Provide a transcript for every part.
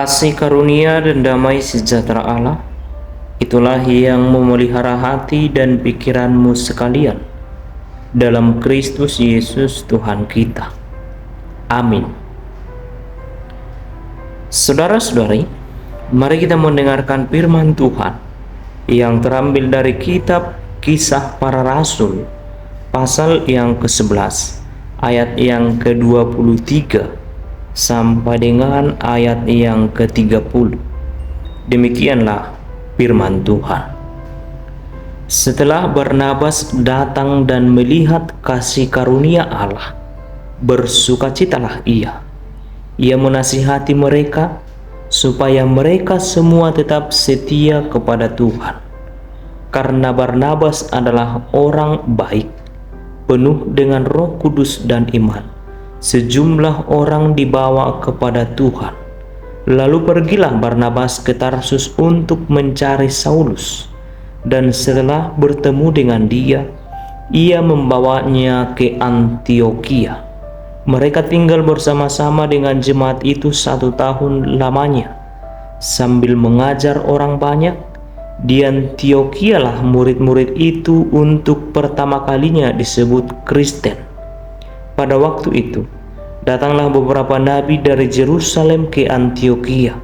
Kasih karunia dan damai sejahtera Allah, itulah yang memelihara hati dan pikiranmu sekalian dalam Kristus Yesus Tuhan kita. Amin. Saudara-saudari, mari kita mendengarkan firman Tuhan yang terambil dari kitab Kisah Para Rasul, pasal yang ke-11, ayat yang ke-23 sampai dengan ayat yang ke-30. Demikianlah firman Tuhan. Setelah Barnabas datang dan melihat kasih karunia Allah, bersukacitalah ia. Ia menasihati mereka supaya mereka semua tetap setia kepada Tuhan. Karena Barnabas adalah orang baik, penuh dengan Roh Kudus dan iman. Sejumlah orang dibawa kepada Tuhan. Lalu pergilah Barnabas ke Tarsus untuk mencari Saulus, dan setelah bertemu dengan dia, ia membawanya ke Antiokhia. Mereka tinggal bersama-sama dengan jemaat itu 1 tahun lamanya, sambil mengajar orang banyak. Di Antiokhia lah murid-murid itu untuk pertama kalinya disebut Kristen. Pada waktu itu, datanglah beberapa nabi dari Yerusalem ke Antiokhia.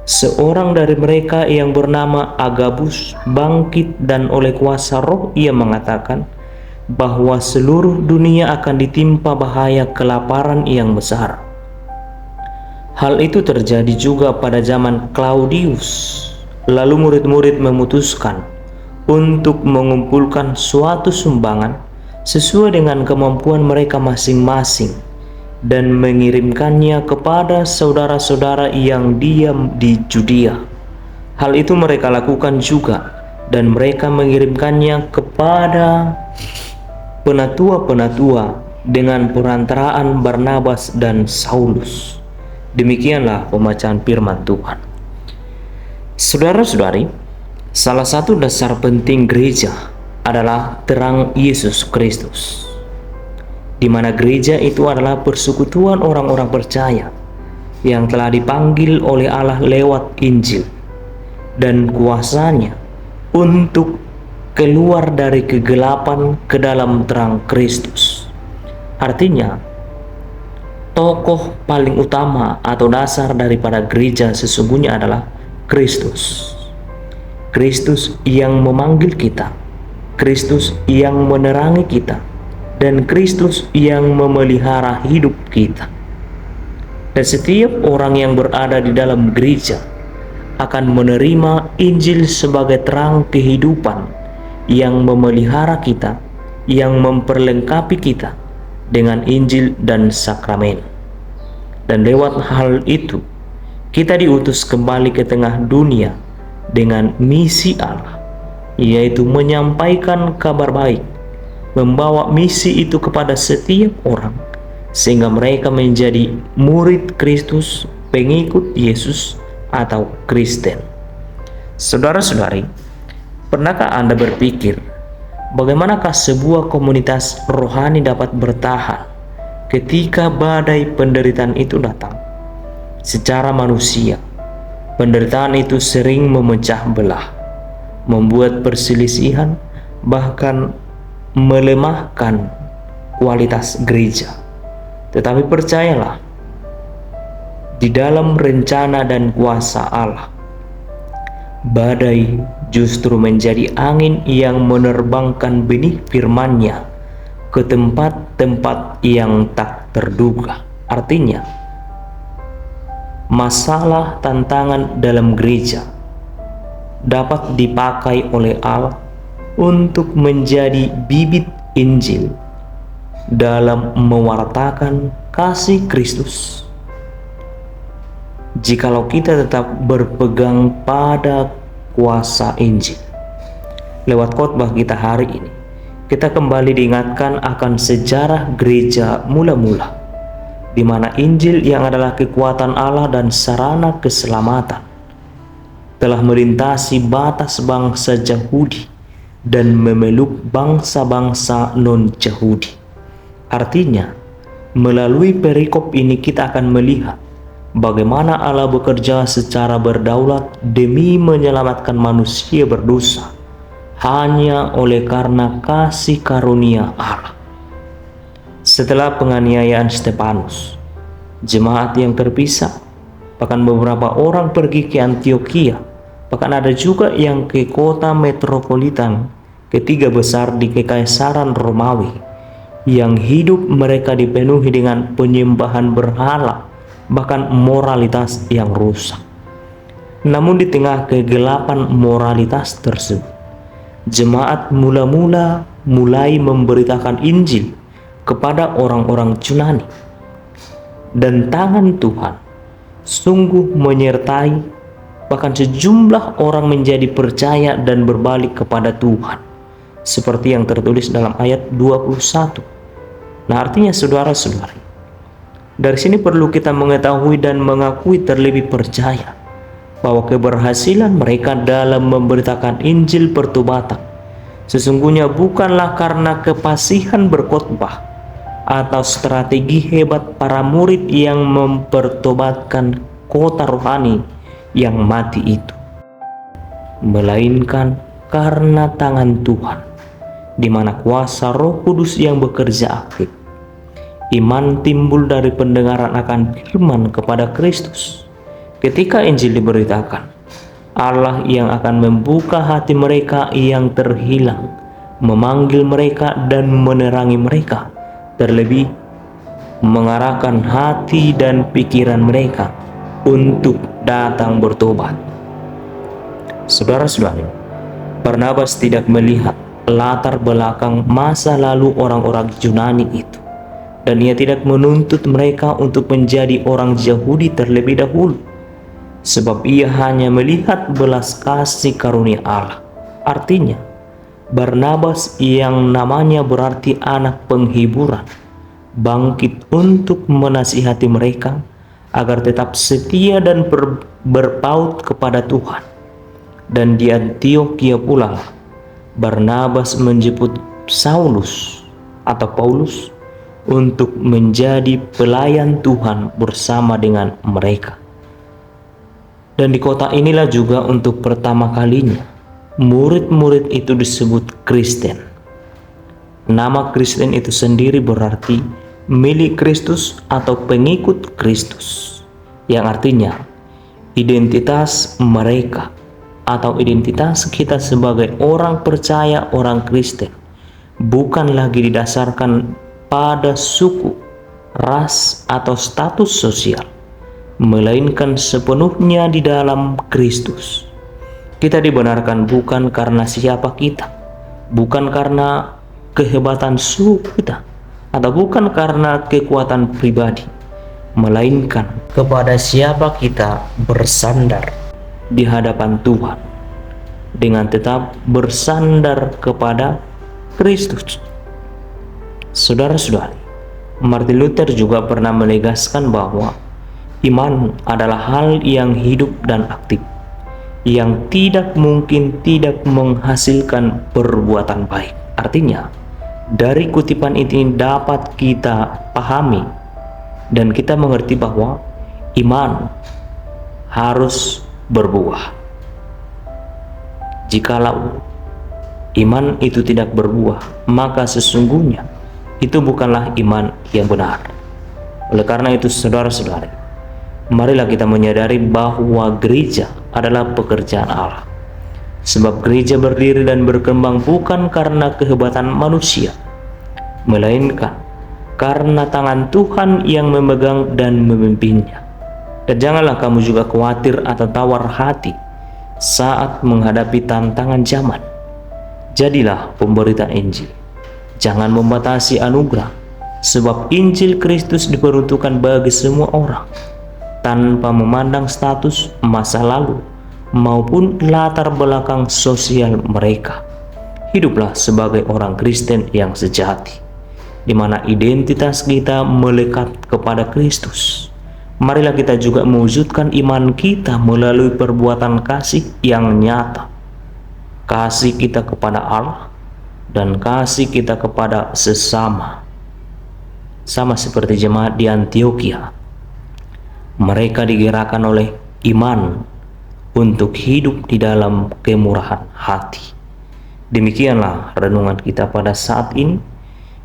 Seorang dari mereka yang bernama Agabus bangkit, dan oleh kuasa roh ia mengatakan bahwa seluruh dunia akan ditimpa bahaya kelaparan yang besar. Hal itu terjadi juga pada zaman Claudius. Lalu murid-murid memutuskan untuk mengumpulkan suatu sumbangan sesuai dengan kemampuan mereka masing-masing dan mengirimkannya kepada saudara-saudara yang diam di Judea. Hal itu mereka lakukan juga, dan mereka mengirimkannya kepada penatua-penatua dengan perantaraan Barnabas dan Saulus. Demikianlah pembacaan firman Tuhan. Saudara-saudari, salah satu dasar penting gereja adalah terang Yesus Kristus, di mana gereja itu adalah persekutuan orang-orang percaya yang telah dipanggil oleh Allah lewat Injil dan kuasanya untuk keluar dari kegelapan ke dalam terang Kristus. Artinya, tokoh paling utama atau dasar daripada gereja sesungguhnya adalah Kristus. Kristus yang memanggil kita, Kristus yang menerangi kita, dan Kristus yang memelihara hidup kita. Dan setiap orang yang berada di dalam gereja akan menerima Injil sebagai terang kehidupan yang memelihara kita, yang memperlengkapi kita dengan Injil dan sakramen. Dan lewat hal itu, kita diutus kembali ke tengah dunia dengan misi Allah, yaitu menyampaikan kabar baik, membawa misi itu kepada setiap orang, sehingga mereka menjadi murid Kristus, pengikut Yesus atau Kristen. Saudara-saudari, pernahkah Anda berpikir bagaimanakah sebuah komunitas rohani dapat bertahan ketika badai penderitaan itu datang? Secara manusia, penderitaan itu sering memecah belah, membuat perselisihan, bahkan melemahkan kualitas gereja. Tetapi percayalah, di dalam rencana dan kuasa Allah, badai justru menjadi angin yang menerbangkan benih firman-Nya ke tempat-tempat yang tak terduga. Artinya, masalah tantangan dalam gereja dapat dipakai oleh Allah untuk menjadi bibit Injil dalam mewartakan kasih Kristus. Jikalau kita tetap berpegang pada kuasa Injil. Lewat khotbah kita hari ini, kita kembali diingatkan akan sejarah gereja mula-mula, di mana Injil yang adalah kekuatan Allah dan sarana keselamatan telah melintasi batas bangsa Yahudi dan memeluk bangsa-bangsa non-Yahudi. Artinya, melalui perikop ini kita akan melihat bagaimana Allah bekerja secara berdaulat demi menyelamatkan manusia berdosa hanya oleh karena kasih karunia Allah. Setelah penganiayaan Stefanus, jemaat yang terpisah, bahkan beberapa orang pergi ke Antiokhia, bahkan ada juga yang ke kota metropolitan ketiga besar di Kekaisaran Romawi, yang hidup mereka dipenuhi dengan penyembahan berhala, bahkan moralitas yang rusak. Namun di tengah kegelapan moralitas tersebut, jemaat mulai memberitakan Injil kepada orang-orang Yunani, dan tangan Tuhan sungguh menyertai, bahkan sejumlah orang menjadi percaya dan berbalik kepada Tuhan, seperti yang tertulis dalam ayat 21. Nah, artinya saudara-saudari, dari sini perlu kita mengetahui dan mengakui terlebih percaya bahwa keberhasilan mereka dalam memberitakan Injil pertobatan sesungguhnya bukanlah karena kefasihan berkhotbah atau strategi hebat para murid yang mempertobatkan kota rohani yang mati itu, melainkan karena tangan Tuhan, di mana kuasa Roh Kudus yang bekerja aktif. Iman timbul dari pendengaran akan firman kepada Kristus. Ketika Injil diberitakan, Allah yang akan membuka hati mereka yang terhilang, memanggil mereka dan menerangi mereka, terlebih mengarahkan hati dan pikiran mereka untuk datang bertobat. Saudara-saudari, Barnabas tidak melihat latar belakang masa lalu orang-orang Yunani itu, dan ia tidak menuntut mereka untuk menjadi orang Yahudi terlebih dahulu, sebab ia hanya melihat belas kasih karunia Allah. Artinya, Barnabas yang namanya berarti anak penghiburan, bangkit untuk menasihati mereka agar tetap setia dan berpaut kepada Tuhan. Dan di Antiokhia pula Barnabas menjemput Saulus atau Paulus untuk menjadi pelayan Tuhan bersama dengan mereka. Dan di kota inilah juga untuk pertama kalinya murid-murid itu disebut Kristen. Nama Kristen itu sendiri berarti milik Kristus atau pengikut Kristus, yang artinya identitas mereka atau identitas kita sebagai orang percaya, orang Kristen, bukan lagi didasarkan pada suku, ras, atau status sosial, melainkan sepenuhnya di dalam Kristus. Kita dibenarkan bukan karena siapa kita, bukan karena kehebatan suku kita, atau bukan karena kekuatan pribadi, melainkan kepada siapa kita bersandar di hadapan Tuhan, dengan tetap bersandar kepada Kristus. Saudara-saudari, Martin Luther juga pernah menegaskan bahwa iman adalah hal yang hidup dan aktif, yang tidak mungkin tidak menghasilkan perbuatan baik. Artinya, dari kutipan ini dapat kita pahami dan kita mengerti bahwa iman harus berbuah. Jikalau iman itu tidak berbuah, maka sesungguhnya itu bukanlah iman yang benar. Oleh karena itu, saudara-saudari, marilah kita menyadari bahwa gereja adalah pekerjaan Allah. Sebab gereja berdiri dan berkembang bukan karena kehebatan manusia, melainkan karena tangan Tuhan yang memegang dan memimpinnya. Dan janganlah kamu juga khawatir atau tawar hati saat menghadapi tantangan zaman. Jadilah pemberita Injil. Jangan membatasi anugerah, sebab Injil Kristus diperuntukkan bagi semua orang, tanpa memandang status, masa lalu, maupun latar belakang sosial mereka. Hiduplah sebagai orang Kristen yang sejati, di mana identitas kita melekat kepada Kristus. Marilah kita juga mewujudkan iman kita melalui perbuatan kasih yang nyata. Kasih kita kepada Allah dan kasih kita kepada sesama. Sama seperti jemaat di Antiokhia. Mereka digerakkan oleh iman untuk hidup di dalam kemurahan hati. Demikianlah renungan kita pada saat ini.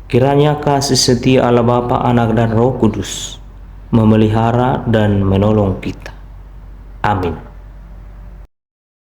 Kiranya kasih setia Allah Bapa, Anak, dan Roh Kudus memelihara dan menolong kita. Amin.